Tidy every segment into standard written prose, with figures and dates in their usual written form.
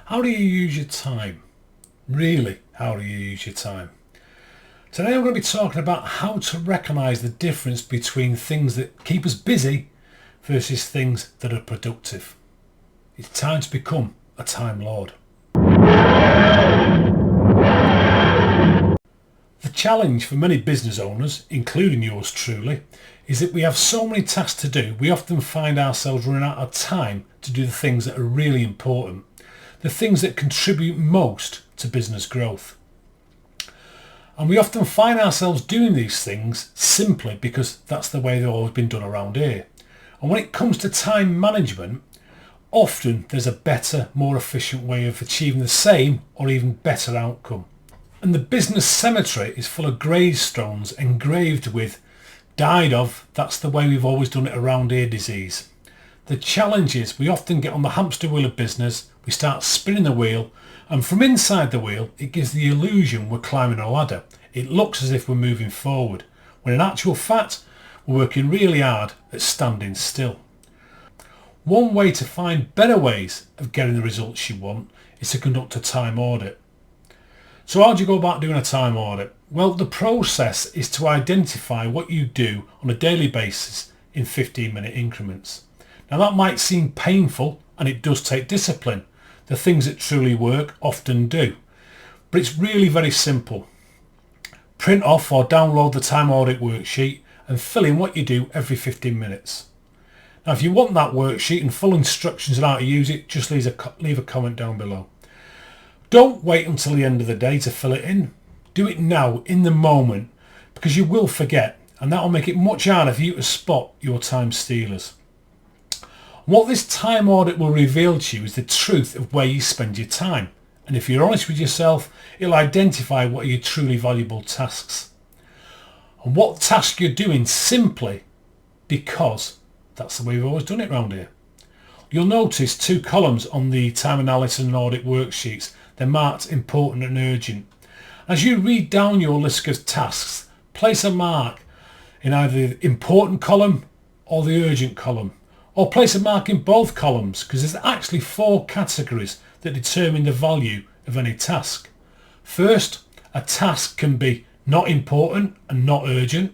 How do you use your time? Really, how do you use your time? Today I'm going to be talking about how to recognise the difference between things that keep us busy versus things that are productive. It's time to become a Time Lord. The challenge for many business owners, including yours truly, is that we have so many tasks to do, we often find ourselves running out of time to do the things that are really important, the things that contribute most to business growth. And we often find ourselves doing these things simply because that's the way they've always been done around here. And when it comes to time management, often there's a better, more efficient way of achieving the same or even better outcome. And the business cemetery is full of gravestones engraved with "died of, that's the way we've always done it around here" disease. The challenge is we often get on the hamster wheel of business, we start spinning the wheel, and from inside the wheel it gives the illusion we're climbing a ladder. It looks as if we're moving forward, when in actual fact we're working really hard at standing still. One way to find better ways of getting the results you want is to conduct a time audit. So how do you go about doing a time audit? Well, the process is to identify what you do on a daily basis in 15-minute increments. Now that might seem painful, and it does take discipline. The things that truly work often do. But it's really very simple. Print off or download the time audit worksheet and fill in what you do every 15 minutes. Now if you want that worksheet and full instructions on how to use it, just leave a comment down below. Don't wait until the end of the day to fill it in. Do it now, in the moment, because you will forget, and that will make it much harder for you to spot your time stealers. What this time audit will reveal to you is the truth of where you spend your time. And if you're honest with yourself, it'll identify what are your truly valuable tasks. And what task you're doing simply because that's the way we've always done it around here. You'll notice two columns on the time analysis and audit worksheets. They're marked important and urgent. As you read down your list of tasks, place a mark in either the important column or the urgent column. Or place a mark in both columns, because there's actually 4 categories that determine the value of any task. First, a task can be not important and not urgent.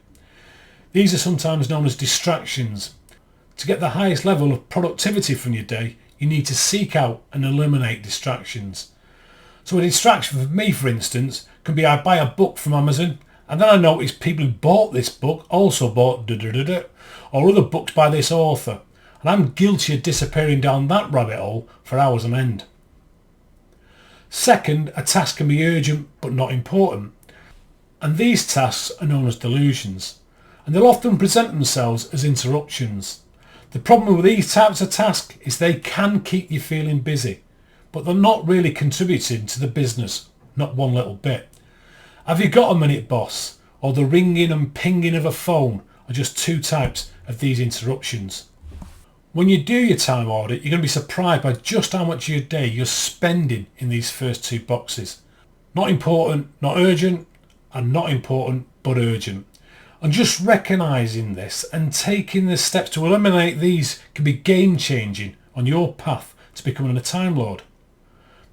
These are sometimes known as distractions. To get the highest level of productivity from your day, you need to seek out and eliminate distractions. So a distraction for me, for instance, can be I buy a book from Amazon and then I notice people who bought this book also bought or other books by this author. And I'm guilty of disappearing down that rabbit hole for hours on end. Second, a task can be urgent but not important. And these tasks are known as delusions. And they'll often present themselves as interruptions. The problem with these types of tasks is they can keep you feeling busy, but they're not really contributing to the business, not one little bit. Have you got a minute, boss? Or the ringing and pinging of a phone are just 2 types of these interruptions. When you do your time audit, you're going to be surprised by just how much of your day you're spending in these first 2 boxes. Not important, not urgent, and not important, but urgent. And just recognising this and taking the steps to eliminate these can be game changing on your path to becoming a Time Lord.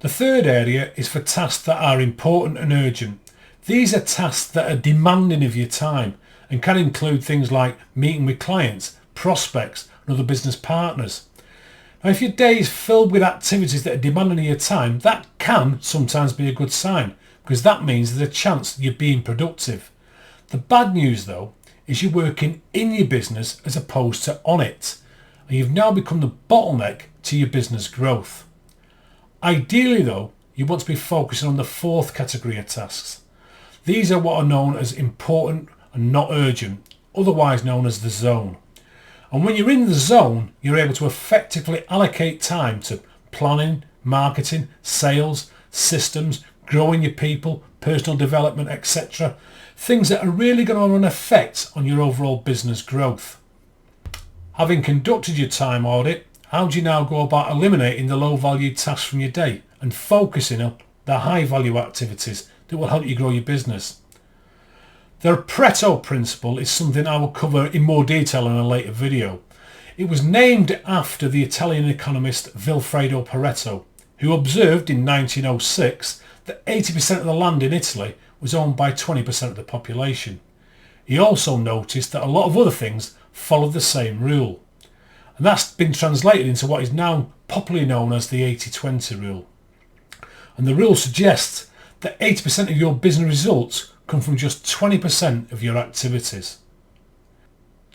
The third area is for tasks that are important and urgent. These are tasks that are demanding of your time and can include things like meeting with clients, prospects, and other business partners. Now if your day is filled with activities that are demanding of your time, that can sometimes be a good sign, because that means there's a chance that you're being productive. The bad news though is you're working in your business as opposed to on it, and you've now become the bottleneck to your business growth. Ideally though, you want to be focusing on the 4th category of tasks. These are what are known as important and not urgent, otherwise known as the zone. And when you're in the zone, you're able to effectively allocate time to planning, marketing, sales, systems, growing your people, personal development, etc. Things that are really going to have an effect on your overall business growth. Having conducted your time audit, how do you now go about eliminating the low value tasks from your day and focusing on the high value activities that will help you grow your business? The Paretos Principle is something I will cover in more detail in a later video. It was named after the Italian economist Vilfredo Pareto, who observed in 1906 that 80% of the land in Italy was owned by 20% of the population. He also noticed that a lot of other things followed the same rule. And that's been translated into what is now popularly known as the 80-20 rule. And the rule suggests that 80% of your business results come from just 20% of your activities.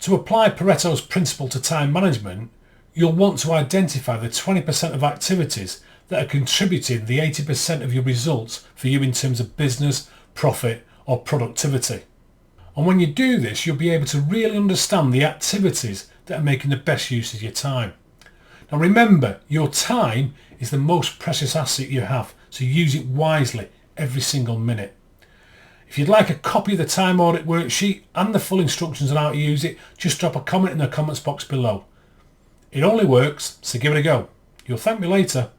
To apply Paretos Principle to time management, you'll want to identify the 20% of activities that are contributing the 80% of your results for you in terms of business, profit or productivity. And when you do this, you'll be able to really understand the activities that are making the best use of your time. Now remember, your time is the most precious asset you have, so use it wisely every single minute. If you'd like a copy of the time audit worksheet and the full instructions on how to use it, just drop a comment in the comments box below. It only works, so give it a go. You'll thank me later.